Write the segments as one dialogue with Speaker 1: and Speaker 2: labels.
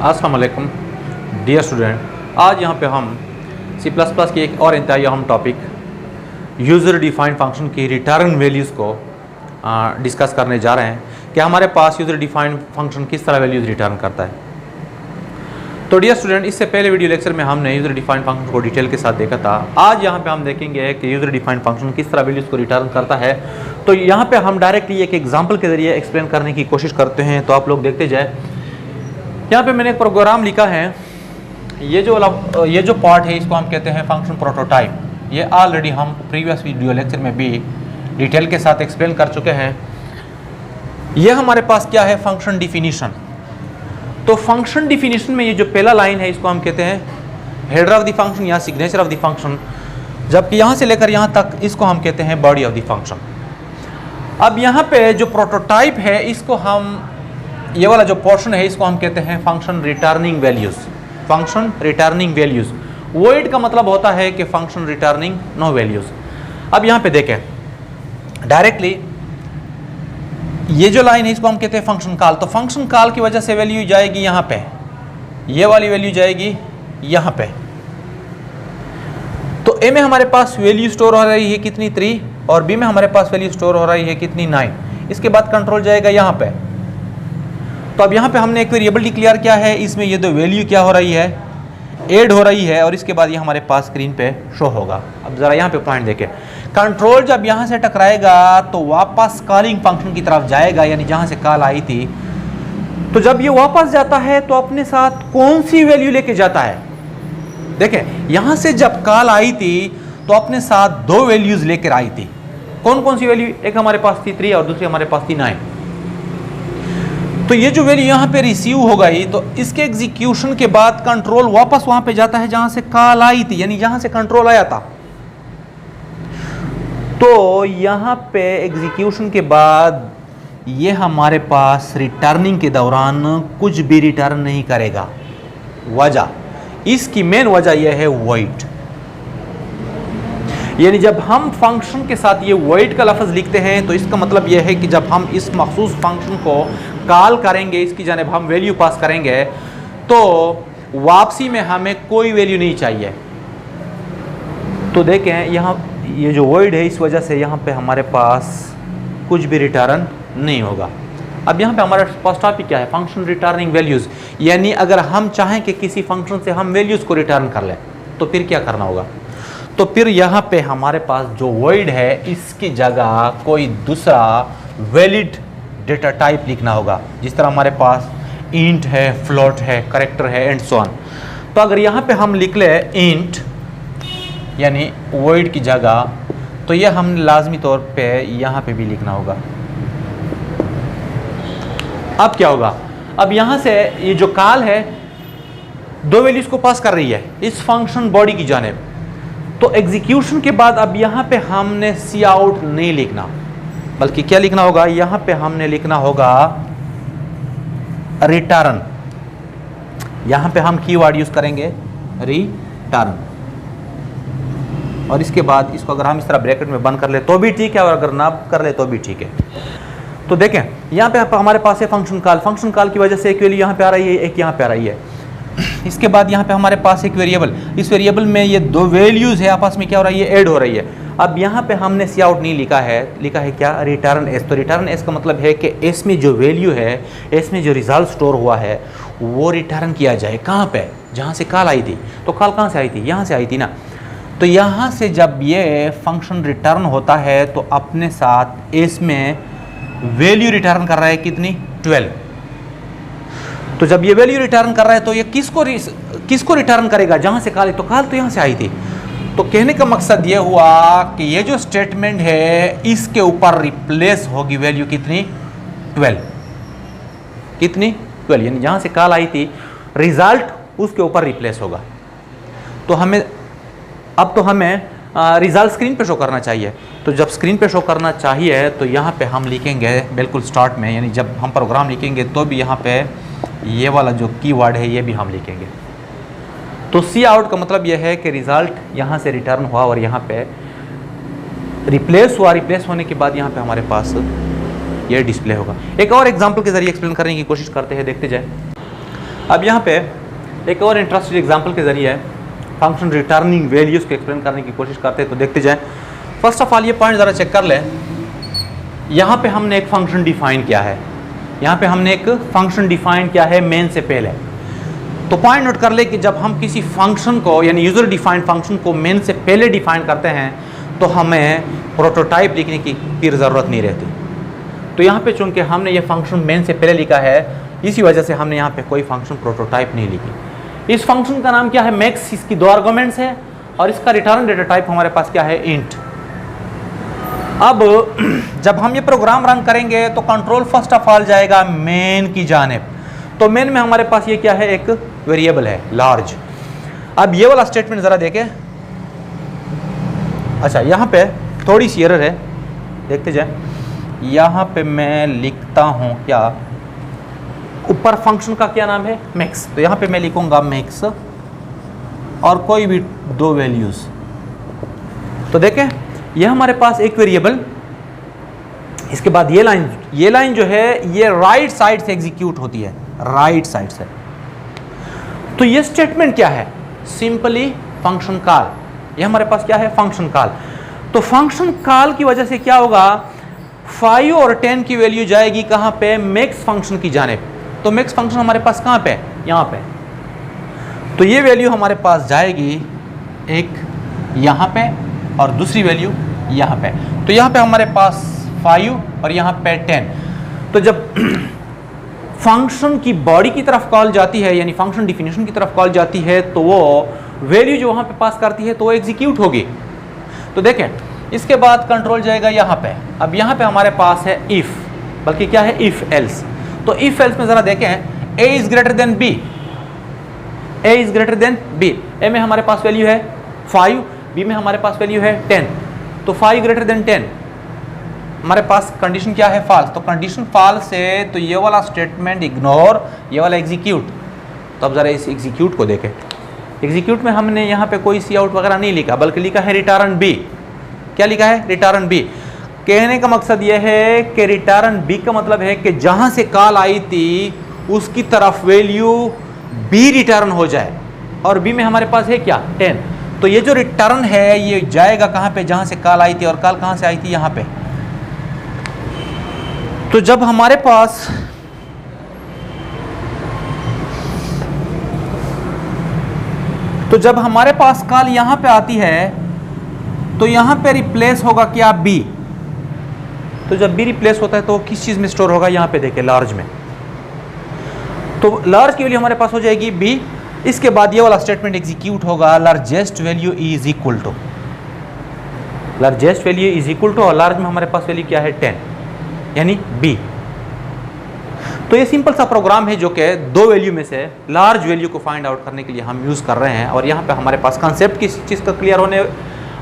Speaker 1: अस्सलाम वालेकुम dear student, आज यहाँ पे हम C++ की एक और इंतहाई अहम टॉपिक यूज़र डिफाइंड फंक्शन की रिटर्न वैल्यूज़ को डिस्कस करने जा रहे हैं कि हमारे पास यूज़र डिफाइंड फंक्शन किस तरह वैल्यूज़ रिटर्न करता है। तो डियर स्टूडेंट, इससे पहले वीडियो लेक्चर में हमने यूज़र डिफाइंड फंक्शन को डिटेल के साथ देखा था। आज यहाँ पे हम देखेंगे कि यूज़र डिफाइंड फंक्शन किस तरह वैल्यूज़ को रिटर्न करता है। तो यहाँ पे हम डायरेक्टली एक एग्जांपल के ज़रिए एक्सप्लेन करने की कोशिश करते हैं, तो आप लोग देखते जाए। यहाँ पे मैंने एक प्रोग्राम लिखा है, ये जो पार्ट है इसको हम कहते हैं फंक्शन प्रोटोटाइप। ये ऑलरेडी हम प्रीवियस वीडियो लेक्चर में भी डिटेल के साथ एक्सप्लेन कर चुके हैं। ये हमारे पास क्या है, फंक्शन डिफिनीशन। तो फंक्शन डिफिनीशन में ये जो पहला लाइन है इसको हम कहते हैं हेडर ऑफ द फंक्शन या सिग्नेचर ऑफ द फंक्शन, जबकि यहाँ से लेकर यहाँ तक इसको हम कहते हैं बॉडी ऑफ द फंक्शन। अब यहाँ पे जो प्रोटोटाइप है इसको हम, ये वाला जो पोर्शन है इसको हम कहते हैं function returning values. Function returning values, void का मतलब होता है कि फंक्शन रिटर्निंग नो वैल्यूज। अब यहाँ पे देखें डायरेक्टली, ये जो लाइन है इसको हम कहते हैं फंक्शन कॉल। तो फंक्शन कॉल की वजह से वैल्यू जाएगी यहाँ पे, ये वाली वैल्यू जाएगी यहाँ पे। तो ए में हमारे पास वैल्यू स्टोर हो रही है कितनी 3, और बी में हमारे पास वैल्यू स्टोर हो रही है कितनी 9। इसके बाद कंट्रोल जाएगा यहाँ पे। तो अब यहाँ पे हमने एक वेरिएबल डिक्लेयर किया है, इसमें ये दो वैल्यू क्या हो रही है, ऐड हो रही है, और इसके बाद ये हमारे पास स्क्रीन पे शो होगा। अब जरा यहाँ पे पॉइंट देखें, कंट्रोल जब यहाँ से टकराएगा तो वापस कॉलिंग फंक्शन की तरफ जाएगा, यानी जहाँ से कॉल आई थी। तो जब ये वापस जाता है तो अपने साथ कौन सी वैल्यू लेके जाता है, देखें यहाँ से जब कॉल आई थी तो अपने साथ दो वैल्यूज लेकर आई थी। कौन कौन सी वैल्यू, एक हमारे पास थी 3 और दूसरी हमारे पास थी 9। तो ये जो वैल्यू यहाँ पे रिसीव हो गई, तो इसके एग्जीक्यूशन के बाद कंट्रोल वापस वहां पे जाता है जहां से कॉल आई थी, यानी जहां से कंट्रोल आया था। तो यहाँ पे एग्जीक्यूशन के बाद ये हमारे पास रिटर्निंग के दौरान कुछ भी रिटर्न नहीं करेगा। वजह, इसकी मेन वजह यह है वॉइड, यानी जब हम फंक्शन के साथ ये वॉइड का लफ्ज लिखते हैं तो इसका मतलब यह है कि जब हम इस मखसूस फंक्शन को कॉल करेंगे, इसकी जानिब हम वैल्यू पास करेंगे, तो वापसी में हमें कोई वैल्यू नहीं चाहिए। तो देखें यहाँ ये जो वॉइड है, इस वजह से यहाँ पे हमारे पास कुछ भी रिटर्न नहीं होगा। अब यहाँ पे हमारे पास टॉपिक क्या है, फंक्शन रिटर्निंग वैल्यूज़। यानी अगर हम चाहें कि किसी फंक्शन से हम वैल्यूज़ को रिटर्न कर लें तो फिर क्या करना होगा, तो फिर यहाँ पे हमारे पास जो वॉइड है इसकी जगह कोई दूसरा वैलिड डेटा टाइप लिखना होगा। जिस तरह हमारे पास इंट है, फ्लोट है, कैरेक्टर है, एंड सो ऑन। तो अगर यहाँ पे हम लिख ले इंट यानी वॉइड की जगह, तो ये हम लाजमी तौर पे यहाँ पे भी लिखना होगा। अब क्या होगा, अब यहाँ से ये जो कॉल है दो वैल्यूज को पास कर रही है इस फंक्शन बॉडी की जानिब। तो एग्जीक्यूशन के बाद अब यहाँ पे हमने सी आउट नहीं लिखना, बल्कि क्या लिखना होगा, यहाँ पे हमने लिखना होगा रिटर्न। यहाँ पे हम कीवर्ड यूज करेंगे रिटर्न, और इसके बाद इसको अगर हम इस तरह ब्रैकेट में बंद कर ले तो भी ठीक है, और अगर ना कर ले तो भी ठीक है। तो देखें यहाँ पे हमारे पास है फंक्शन कॉल। फंक्शन कॉल की वजह से एक वैल्यू यहाँ पे आ रही है, एक यहाँ पे आ रही है। इसके बाद यहाँ पे हमारे पास एक वेरिएबल, इस वेरिएबल में ये दो वैल्यूज है, आपस में क्या हो रही है, ऐड हो रही है। अब यहाँ पे हमने सी आउट नहीं लिखा है, लिखा है क्या, रिटर्न एस। तो रिटर्न एस का मतलब है कि एस में जो वैल्यू है, एस में जो रिजल्ट स्टोर हुआ है वो रिटर्न किया जाए। कहाँ पे, जहाँ से कॉल आई थी। तो कॉल कहाँ से आई थी, यहाँ से आई थी ना। तो यहाँ से जब ये फंक्शन रिटर्न होता है तो अपने साथ एस में वैल्यू रिटर्न कर रहा है कितनी, 12। तो जब ये वैल्यू रिटर्न कर रहा है तो ये किसको रिटर्न करेगा, जहां से कॉल, तो कॉल तो यहां से आई थी। तो कहने का मकसद ये हुआ कि ये जो स्टेटमेंट है इसके ऊपर रिप्लेस होगी वैल्यू कितनी, 12। कितनी, 12, यानी जहां से कॉल आई थी रिजल्ट उसके ऊपर रिप्लेस होगा। तो हमें अब तो हमें रिजल्ट स्क्रीन पे शो करना चाहिए। तो जब स्क्रीन पे शो करना चाहिए तो यहाँ पे हम लिखेंगे बिल्कुल स्टार्ट में, यानी जब हम प्रोग्राम लिखेंगे तो भी यहाँ पे ये वाला जो कीवर्ड है ये भी हम लिखेंगे। तो सी आउट का मतलब यह है कि रिजल्ट यहाँ से रिटर्न हुआ और यहाँ पे रिप्लेस हुआ। रिप्लेस होने के बाद यहाँ पे हमारे पास ये डिस्प्ले होगा। एक और एग्जांपल के जरिए एक्सप्लेन करने की कोशिश करते हैं, देखते जाए। अब यहाँ पे एक और इंटरेस्टिंग एग्जांपल के ज़रिए फंक्शन रिटर्निंग वैल्यूज़ को एक्सप्लेन करने की कोशिश करते हैं, तो देखते जाएं। फर्स्ट ऑफ ऑल ये पॉइंट ज़रा चेक कर लें। यहाँ पे हमने एक फंक्शन डिफाइन किया है, यहाँ पे हमने एक फंक्शन डिफाइन किया है मेन से पहले। तो पॉइंट नोट कर ले कि जब हम किसी फंक्शन को यानी यूजर डिफाइंड फंक्शन को मेन से पहले डिफाइन करते हैं तो हमें प्रोटोटाइप लिखने की फिर ज़रूरत नहीं रहती। तो यहाँ पे चूंकि हमने ये फंक्शन मेन से पहले लिखा है, इसी वजह से हमने यहाँ पे कोई फंक्शन प्रोटोटाइप नहीं लिखी। इस फंक्शन का नाम क्या है? मैक्स। इसकी 2 आर्गुमेंट्स है और इसका रिटर्न डेटा टाइप हमारे पास क्या है? इंट। अब जब हम ये प्रोग्राम रन करेंगे तो कंट्रोल फर्स्ट ऑफ ऑल जाएगा मेन की जानिब। तो मेन में हमारे पास ये क्या है? एक वेरिएबल है लार्ज। अब ये वाला स्टेटमेंट ज़रा देखें। अच्छा, यहाँ पे थोड़ी सी एरर है, देखते जाए। यहाँ पे मैं लिखता हूँ क्या, ऊपर फंक्शन का क्या नाम है? मैक्स। तो यहाँ पे मैं लिखूँगा मैक्स और कोई भी 2 वैल्यूज़। तो देखें ये हमारे पास एक वेरिएबल, इसके बाद ये लाइन जो है ये राइट साइड से एग्जीक्यूट होती है, राइट साइड से। तो ये स्टेटमेंट क्या है? Simply function call. ये हमारे पास क्या है? Function call. तो फंक्शन कॉल की वजह से क्या होगा? 5 और 10 की वैल्यू जाएगी कहाँ पे? मैक्स फंक्शन की जानिब। तो मैक्स फंक्शन हमारे पास कहाँ पे? यहाँ पे। तो ये वैल्यू हमारे पास जाएगी एक यहाँ पे और दूसरी वैल्यू यहाँ पे। तो यहाँ पे हमारे पास 5 और यहाँ पे 10। तो जब फंक्शन की बॉडी की तरफ कॉल जाती है यानी फंक्शन डिफिनेशन की तरफ कॉल जाती है तो वो वैल्यू जो वहाँ पे पास करती है तो वो एग्जीक्यूट होगी। तो देखें इसके बाद कंट्रोल जाएगा यहाँ पे। अब यहाँ पे हमारे पास है इफ़, बल्कि क्या है? If else. तो इफ़ एल्स में ज़रा देखें, a is greater than b, a is greater than b। a में हमारे पास वैल्यू है 5, b में हमारे पास वैल्यू है 10। तो 5 ग्रेटर देन 10 हमारे पास कंडीशन क्या है? फॉल्स। तो कंडीशन फॉल्स है तो ये वाला स्टेटमेंट इग्नोर, ये वाला एग्जीक्यूट। तो अब ज़रा इस एग्जीक्यूट को देखें। एग्जीक्यूट में हमने यहाँ पे कोई सी आउट वगैरह नहीं लिखा, बल्कि लिखा है रिटर्न बी। क्या लिखा है? Return b. कहने का मकसद यह है कि रिटर्न बी का मतलब है कि जहाँ से कॉल आई थी उसकी तरफ वैल्यू बी रिटर्न हो जाए, और बी में हमारे पास है क्या? 10। तो ये जो रिटर्न है ये जाएगा कहाँ पे? जहाँ से कॉल आई थी, और कॉल कहाँ से आई थी? यहाँ पे। तो जब हमारे पास कॉल यहां पे आती है तो यहां पे रिप्लेस होगा क्या? बी। तो जब बी रिप्लेस होता है तो किस चीज में स्टोर होगा? यहां पे देखिए लार्ज में। तो लार्ज की वैल्यू हमारे पास हो जाएगी बी। इसके बाद ये वाला स्टेटमेंट एग्जीक्यूट होगा, largest value is equal to, largest value is equal to, और लार्ज में हमारे पास वैल्यू क्या है? 10 यानी बी। तो ये सिंपल सा प्रोग्राम है जो कि 2 वैल्यू में से लार्ज वैल्यू को फाइंड आउट करने के लिए हम यूज़ कर रहे हैं। और यहाँ पे हमारे पास कंसेप्ट किस चीज़ का क्लियर होने,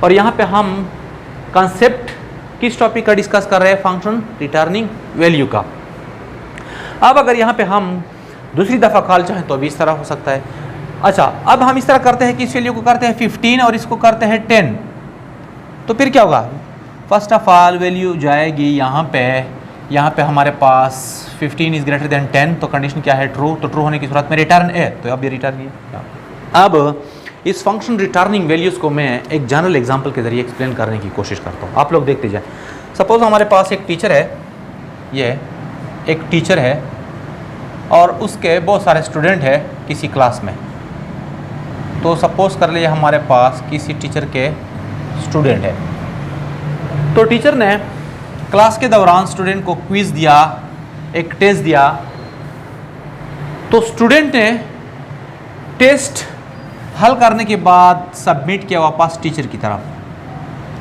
Speaker 1: और यहाँ पे हम कंसेप्ट किस टॉपिक का डिस्कस कर रहे हैं? फंक्शन रिटर्निंग वैल्यू का। अब अगर यहाँ पे हम दूसरी दफ़ा कॉल चाहें तो भी इस तरह हो सकता है। अच्छा, अब हम इस तरह करते हैं कि इस वैल्यू को करते हैं 15 और इसको करते हैं 10। तो फिर क्या होगा? फर्स्ट ऑफ ऑल वैल्यू जाएगी यहाँ पे हमारे पास 15 इज़ ग्रेटर देन 10। तो कंडीशन क्या है? ट्रू। तो ट्रू होने की सूरत में रिटर्न है, तो अब ये रिटर्न है। अब इस फंक्शन रिटर्निंग वैल्यूज़ को मैं एक जनरल एग्जांपल के ज़रिए एक्सप्लेन करने की कोशिश करता हूँ। आप लोग देखते जाएं। सपोज़ हमारे पास एक टीचर है, ये एक टीचर है और उसके बहुत सारे स्टूडेंट हैं किसी क्लास में। तो सपोज़ कर लिए हमारे पास किसी टीचर के स्टूडेंट है। तो टीचर ने क्लास के दौरान स्टूडेंट को क्विज़ दिया, एक टेस्ट दिया। तो स्टूडेंट ने टेस्ट हल करने के बाद सबमिट किया वापस टीचर की तरफ,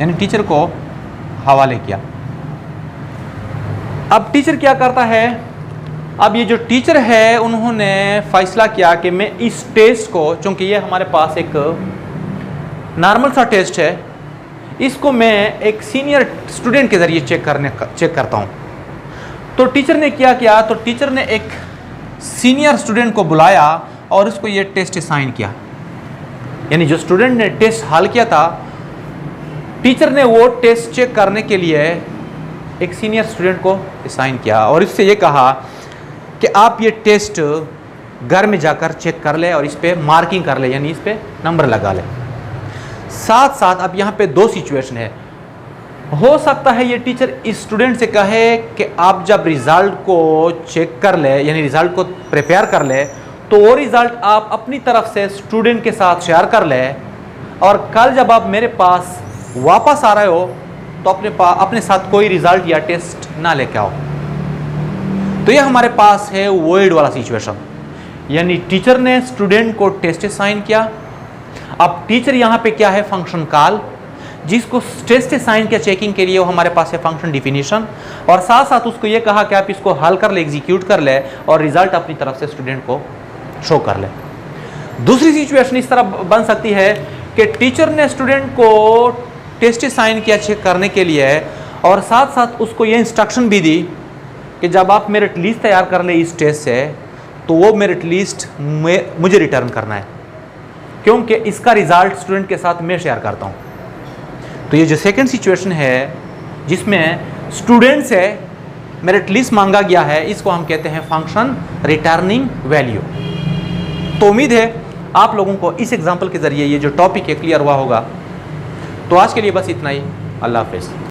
Speaker 1: यानी टीचर को हवाले किया। अब टीचर क्या करता है? अब ये जो टीचर है उन्होंने फैसला किया कि मैं इस टेस्ट को, चूंकि ये हमारे पास एक नॉर्मल सा टेस्ट है, इसको मैं एक सीनियर स्टूडेंट के ज़रिए चेक करता हूँ। तो टीचर ने क्या किया? तो टीचर ने एक सीनियर स्टूडेंट को बुलाया और उसको ये टेस्ट असाइन किया। यानी जो स्टूडेंट ने टेस्ट हल किया था, टीचर ने वो टेस्ट चेक करने के लिए एक सीनियर स्टूडेंट को असाइन किया और इससे ये कहा कि आप ये टेस्ट घर में जाकर चेक कर ले और इस पे मार्किंग कर ले, यानी इस पे नंबर लगा ले। साथ साथ अब यहाँ पे दो सिचुएशन है। हो सकता है ये टीचर स्टूडेंट से कहे कि आप जब रिजल्ट को चेक कर ले, यानी रिजल्ट को प्रिपेयर कर ले, तो वो रिजल्ट आप अपनी तरफ से स्टूडेंट के साथ शेयर कर ले, और कल जब आप मेरे पास वापस आ रहे हो तो अपने साथ कोई रिजल्ट या टेस्ट ना लेके आओ। तो ये हमारे पास है वॉइड वाला सिचुएशन, यानी टीचर ने स्टूडेंट को टेस्ट असाइन किया। अब टीचर यहाँ पे क्या है, फंक्शन कॉल, जिसको टेस्ट असाइन किया चेकिंग के लिए, वो हमारे पास है फंक्शन डिफिनीशन, और साथ साथ उसको ये कहा कि आप इसको हल कर ले, एग्जीक्यूट कर ले और रिजल्ट अपनी तरफ से स्टूडेंट को शो कर ले। दूसरी सिचुएशन इस तरह बन सकती है कि टीचर ने स्टूडेंट को टेस्ट असाइन किया चेक करने के लिए, और साथ साथ उसको ये इंस्ट्रक्शन भी दी कि जब आप मेरिट लिस्ट तैयार कर ले इस टेस्ट से, तो वो मेरिट लिस्ट मुझे रिटर्न करना है, क्योंकि इसका रिजल्ट स्टूडेंट के साथ मैं शेयर करता हूँ। तो ये जो सेकंड सिचुएशन है जिसमें स्टूडेंट से मेरिट लिस्ट मांगा गया है, इसको हम कहते हैं फंक्शन रिटर्निंग वैल्यू। तो उम्मीद है आप लोगों को इस एग्जाम्पल के जरिए ये जो टॉपिक है क्लियर हुआ होगा। तो आज के लिए बस इतना ही। अल्लाह हाफिज़।